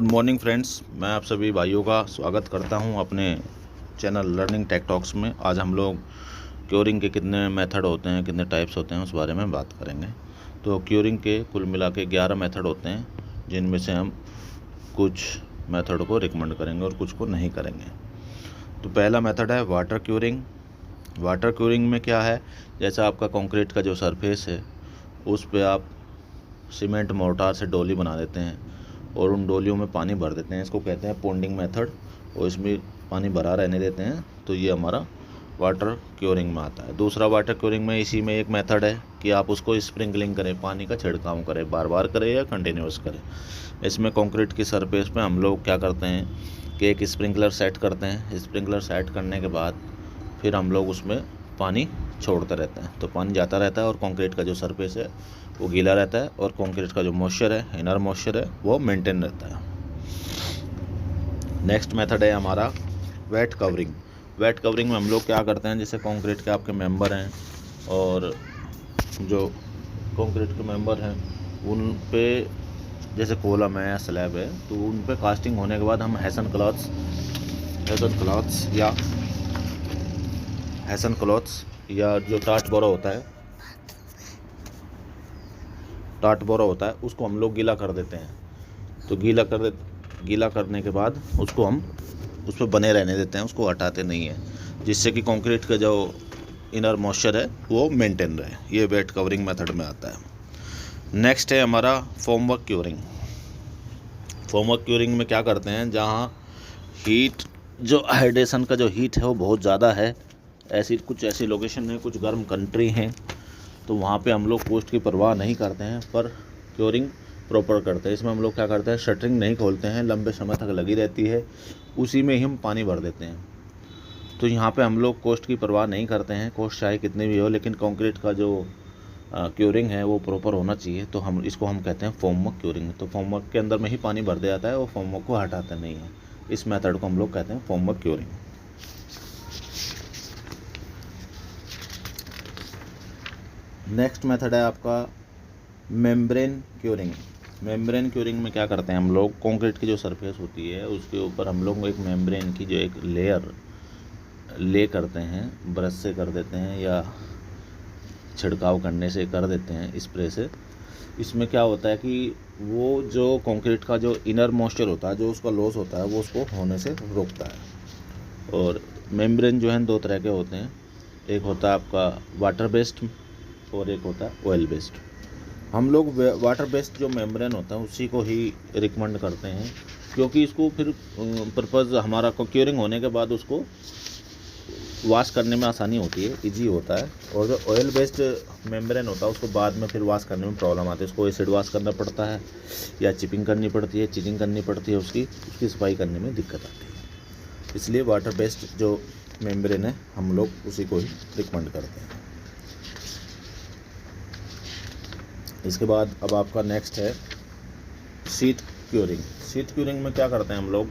Good morning friends, मैं आप सभी भाइयों का स्वागत करता हूं अपने चैनल लर्निंग टेक टॉक्स में। आज हम लोग क्योरिंग के कितने मेथड होते हैं, कितने टाइप्स होते हैं, उस बारे में बात करेंगे। तो क्योरिंग के कुल मिला के 11 मेथड होते हैं, जिनमें से हम कुछ मेथड को रिकमेंड करेंगे और कुछ को नहीं करेंगे। तो पहला मेथड है वाटर क्योरिंग। वाटर क्योरिंग में क्या है, जैसा आपका कंक्रीट का जो सरफेस है उस पर आप सीमेंट मोर्टार से डोली बना देते हैं और उन डोलियों में पानी भर देते हैं। इसको कहते हैं पॉन्डिंग मेथड, और इसमें पानी भरा रहने देते हैं। तो ये हमारा वाटर क्योरिंग में आता है। दूसरा वाटर क्योरिंग में इसी में एक मेथड है कि आप उसको स्प्रिंकलिंग करें, पानी का छिड़काव करें, बार बार करें या कंटिन्यूस करें। इसमें कंक्रीट की सरफेस पे हम लोग क्या करते हैं कि एक स्प्रिंकलर सेट करते हैं। स्प्रिंकलर सेट करने के बाद फिर हम लोग उसमें पानी छोड़ते रहते हैं, तो पानी जाता रहता है और कंक्रीट का जो सरफेस है वो गीला रहता है और कंक्रीट का जो मॉइस्चर है, इनर मॉइस्चर है, वो मेंटेन रहता है। नेक्स्ट मेथड है हमारा वेट कवरिंग। वेट कवरिंग में हम लोग क्या करते हैं, जैसे कंक्रीट के आपके मेंबर हैं और जो कंक्रीट के मेंबर हैं उन पे जैसे कॉलम है या स्लैब है, तो उन पे कास्टिंग होने के बाद हम हैसन क्लॉथ्स या जो टाट बोरा होता है उसको हम लोग गीला कर देते हैं। तो गीला करने के बाद उसको हम उस पर बने रहने देते हैं, उसको हटाते नहीं हैं, जिससे कि कंक्रीट का जो इनर मॉइस्चर है वो मेंटेन रहे। ये वेट कवरिंग मेथड में आता है। नेक्स्ट है हमारा फॉर्मवर्क क्योरिंग। फॉर्मवर्क क्योरिंग में क्या करते हैं, जहाँ हीट जो हाइड्रेशन का जो हीट है वो बहुत ज़्यादा है, कुछ ऐसी लोकेशन है, कुछ गर्म कंट्री हैं, तो वहाँ पे हम लोग कोस्ट की परवाह नहीं करते हैं पर क्योरिंग प्रॉपर करते हैं। इसमें हम लोग क्या करते हैं, शटरिंग नहीं खोलते हैं, लंबे समय तक लगी रहती है, उसी में ही हम पानी भर देते हैं। तो यहाँ पे हम लोग कोस्ट की परवाह नहीं करते हैं, कोस्ट चाहे कितनी भी हो, लेकिन कंक्रीट का जो क्योरिंग है वो प्रॉपर होना चाहिए। तो हम कहते हैं फॉर्मवर्क क्योरिंग। तो फॉर्मवर्क के अंदर में ही पानी भर दिया जाता है और फॉर्मवर्क को हटाते नहीं है। इस मेथड को हम लोग कहते हैं फॉर्मवर्क क्योरिंग। नेक्स्ट मेथड है आपका मेम्ब्रेन क्योरिंग। मेम्ब्रेन क्योरिंग में क्या करते हैं हम लोग, कंक्रीट की जो सरफेस होती है उसके ऊपर हम लोग एक मेम्ब्रेन की जो एक लेयर ले करते हैं, ब्रश से कर देते हैं या छिड़काव करने से कर देते हैं, स्प्रे से। इसमें क्या होता है कि वो जो कंक्रीट का जो इनर मॉइस्चर होता है, जो उसका लॉस होता है, वो उसको होने से रोकता है। और मेम्ब्रेन जो है 2 तरह के होते हैं, एक होता है आपका वाटर बेस्ड और एक होता है ऑयल बेस्ड। हम लोग वाटर बेस्ड जो मेम्ब्रेन होता है उसी को ही रिकमेंड करते हैं, क्योंकि इसको फिर पर्पज़ हमारा क्योरिंग होने के बाद उसको वॉश करने में आसानी होती है, इजी होता है। और जो ऑयल बेस्ड मेम्ब्रेन होता है उसको बाद में फिर वॉश करने में प्रॉब्लम आती है, उसको एसिड वॉश करना पड़ता है या चिपिंग करनी पड़ती है, चिटिंग करनी पड़ती है, उसकी सफाई करने में दिक्कत आती है। इसलिए वाटर बेस्ड जो मेम्ब्रेन है हम लोग उसी को ही रिकमेंड करते हैं। इसके बाद अब आपका नेक्स्ट है शीट क्योरिंग। शीट क्योरिंग में क्या करते हैं हम लोग,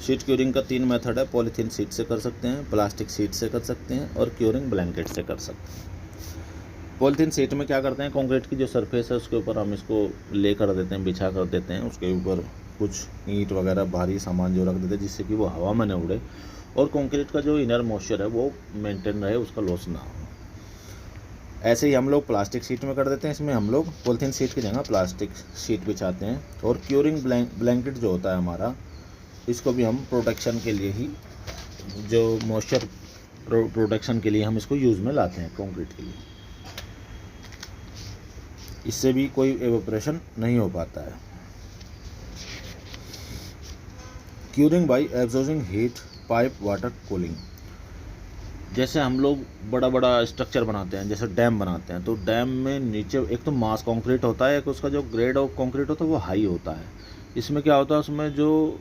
शीट क्योरिंग का 3 मेथड है। पॉलीथीन शीट से कर सकते हैं, प्लास्टिक शीट से कर सकते हैं और क्योरिंग ब्लैंकेट से कर सकते हैं। पॉलीथीन शीट में क्या करते हैं, कंक्रीट की जो सरफेस है उसके ऊपर हम इसको ले कर देते हैं, बिछा कर देते हैं, उसके ऊपर कुछ ईंट वगैरह भारी सामान जो रख देते हैं, जिससे कि वो हवा में न उड़े और कंक्रीट का जो इनर मॉइस्चर है वो मेंटेन रहे, उसका लॉस ना हो। ऐसे ही हम लोग प्लास्टिक शीट में कर देते हैं। इसमें हम लोग पॉलीथीन शीट की जगह प्लास्टिक शीट बिछाते हैं। और क्योरिंग ब्लैंकेट जो होता है हमारा, इसको भी हम प्रोटेक्शन के लिए ही, जो मॉइस्चर प्रोटेक्शन के लिए हम इसको यूज़ में लाते हैं कंक्रीट के लिए। इससे भी कोई एवोपरेशन नहीं हो पाता है। Curing bye absorbing heat pipe water cooling. जैसे हम लोग बड़ा बड़ा स्ट्रक्चर बनाते हैं, जैसे डैम बनाते हैं, तो डैम में नीचे एक तो मास कंक्रीट होता है, एक उसका जो ग्रेड ऑफ कंक्रीट होता है वो हाई होता है। इसमें क्या होता है, उसमें जो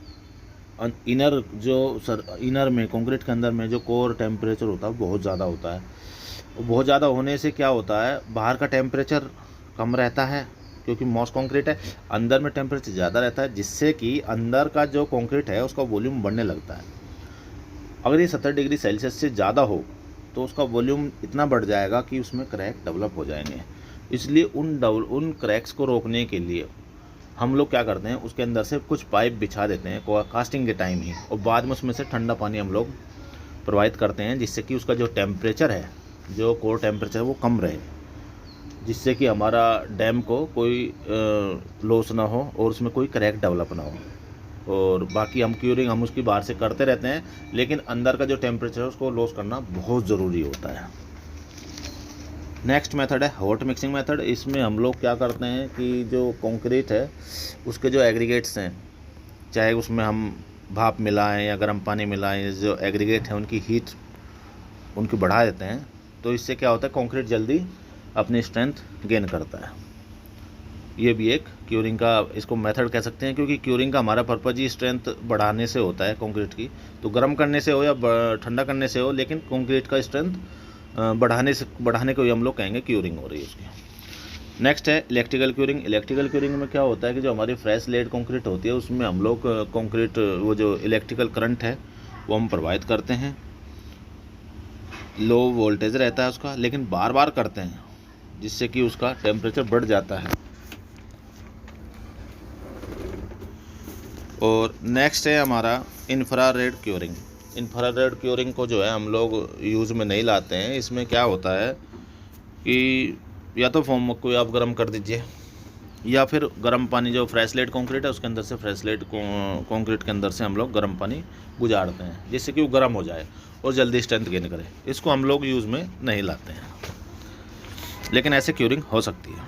इनर में कंक्रीट के अंदर में जो कोर टेम्परेचर होता है बहुत ज़्यादा होता है। बहुत ज़्यादा होने से क्या होता है, बाहर का टेम्परेचर कम रहता है क्योंकि मॉस कंक्रीट है, अंदर में टेम्परेचर ज़्यादा रहता है, जिससे कि अंदर का जो कंक्रीट है उसका वॉल्यूम बढ़ने लगता है। अगर ये 70 डिग्री सेल्सियस से ज़्यादा हो तो उसका वॉल्यूम इतना बढ़ जाएगा कि उसमें क्रैक डेवलप हो जाएंगे। इसलिए उन क्रैक्स को रोकने के लिए हम लोग क्या करते हैं, उसके अंदर से कुछ पाइप बिछा देते हैं कास्टिंग के टाइम ही, और बाद में उसमें से ठंडा पानी हम लोग प्रोवाइड करते हैं, जिससे कि उसका जो टेम्परेचर है, जो कोर टेम्परेचर है वो कम रहे, जिससे कि हमारा डैम को कोई लॉस ना हो और उसमें कोई क्रैक डेवलप ना हो। और बाकी हम क्यूरिंग हम उसकी बाहर से करते रहते हैं, लेकिन अंदर का जो टेम्परेचर है उसको लॉस करना बहुत ज़रूरी होता है। नेक्स्ट मेथड है हॉट मिक्सिंग मेथड। इसमें हम लोग क्या करते हैं कि जो कंक्रीट है उसके जो एग्रीगेट्स हैं, चाहे उसमें हम भाप मिलाएं या गर्म पानी मिलाएं, जो एग्रीगेट है उनकी हीट उनकी बढ़ा देते हैं, तो इससे क्या होता है, कंक्रीट जल्दी अपनी स्ट्रेंथ गेन करता है। ये भी एक क्यूरिंग का इसको मेथड कह सकते हैं, क्योंकि क्यूरिंग का हमारा पर्पज़ ही स्ट्रेंथ बढ़ाने से होता है कंक्रीट की, तो गर्म करने से हो या ठंडा करने से हो, लेकिन कंक्रीट का स्ट्रेंथ बढ़ाने को ही हम लोग कहेंगे क्यूरिंग हो रही है उसकी। नेक्स्ट है इलेक्ट्रिकल क्यूरिंग। इलेक्ट्रिकल क्यूरिंग में क्या होता है कि जो हमारी फ्रेश लेड कंक्रीट होती है उसमें हम लोग कंक्रीट वो जो इलेक्ट्रिकल करंट है वो हम प्रोवाइड करते हैं। लो वोल्टेज रहता है उसका, लेकिन बार बार करते हैं, जिससे कि उसका टेम्परेचर बढ़ जाता है। और नेक्स्ट है हमारा इंफ्रारेड क्यूरिंग। इंफ्रारेड क्यूरिंग को जो है हम लोग यूज़ में नहीं लाते हैं। इसमें क्या होता है कि या तो फोम को आप गर्म कर दीजिए, या फिर गर्म पानी जो फ्रेश लेड कंक्रीट है उसके अंदर से फ्रेश लेड कंक्रीट के अंदर से हम लोग गर्म पानी गुजारते हैं, जिससे कि वो गर्म हो जाए और जल्दी स्ट्रेंथ गेन करे। इसको हम लोग यूज़ में नहीं लाते हैं, लेकिन ऐसे क्यूरिंग हो सकती है।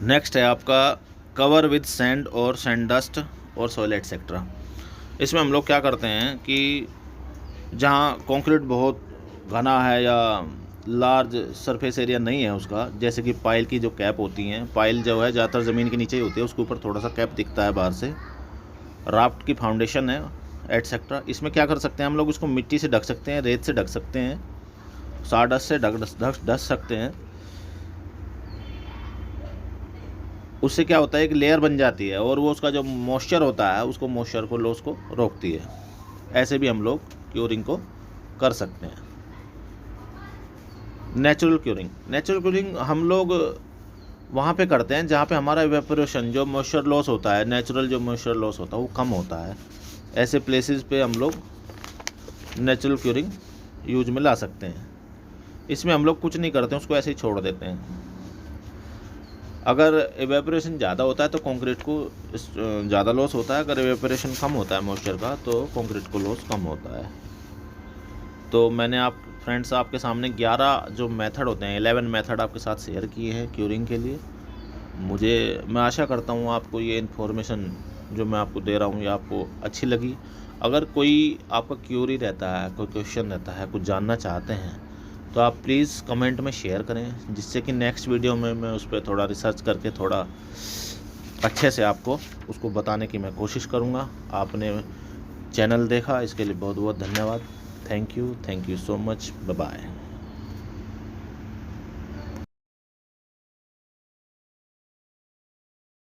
नेक्स्ट है आपका कवर विद सैंड और सैंड डस्ट और सॉइल एटसेट्रा। इसमें हम लोग क्या करते हैं कि जहाँ कंक्रीट बहुत घना है या लार्ज सरफेस एरिया नहीं है उसका, जैसे कि पाइल की जो कैप होती हैं, पाइल जो है ज़्यादातर ज़मीन के नीचे ही होती है, उसके ऊपर थोड़ा सा कैप दिखता है बाहर से, राफ्ट की फाउंडेशन है एटसेट्रा। इसमें क्या कर सकते हैं हम लोग, उसको मिट्टी से ढक सकते हैं, रेत से ढक सकते हैं, साडस्ट से ढक सकते हैं। उससे क्या होता है, एक लेयर बन जाती है और वो उसका जो मॉइस्चर होता है उसको मॉइस्चर को लॉस को रोकती है। ऐसे भी हम लोग क्यूरिंग को कर सकते हैं। नेचुरल क्यूरिंग हम लोग वहाँ पे करते हैं जहाँ पे हमारा इवेपोरेशन जो मॉइस्चर लॉस होता है, नेचुरल जो मॉइस्चर लॉस होता है वो कम होता है। ऐसे प्लेसेस पे हम लोग नेचुरल क्यूरिंग यूज में ला सकते हैं। इसमें हम लोग कुछ नहीं करते हैं, उसको ऐसे ही छोड़ देते हैं। अगर एवेपोरेशन ज़्यादा होता है तो कंक्रीट को ज़्यादा लॉस होता है, अगर एवेपोरेशन कम होता है मॉइस्चर का तो कंक्रीट को लॉस कम होता है। तो मैंने फ्रेंड्स आपके सामने 11 जो मेथड होते हैं, 11 मेथड आपके साथ शेयर किए हैं क्यूरिंग के लिए। मैं आशा करता हूँ आपको ये इन्फॉर्मेशन जो मैं आपको दे रहा हूँ ये आपको अच्छी लगी। अगर कोई आपका क्यूरी रहता है, कोई क्वेश्चन रहता है, कुछ जानना चाहते हैं, तो आप प्लीज़ कमेंट में शेयर करें, जिससे कि नेक्स्ट वीडियो में मैं उस पर थोड़ा रिसर्च करके थोड़ा अच्छे से आपको उसको बताने की मैं कोशिश करूँगा। आपने चैनल देखा इसके लिए बहुत बहुत धन्यवाद। Thank you so much. Bye bye.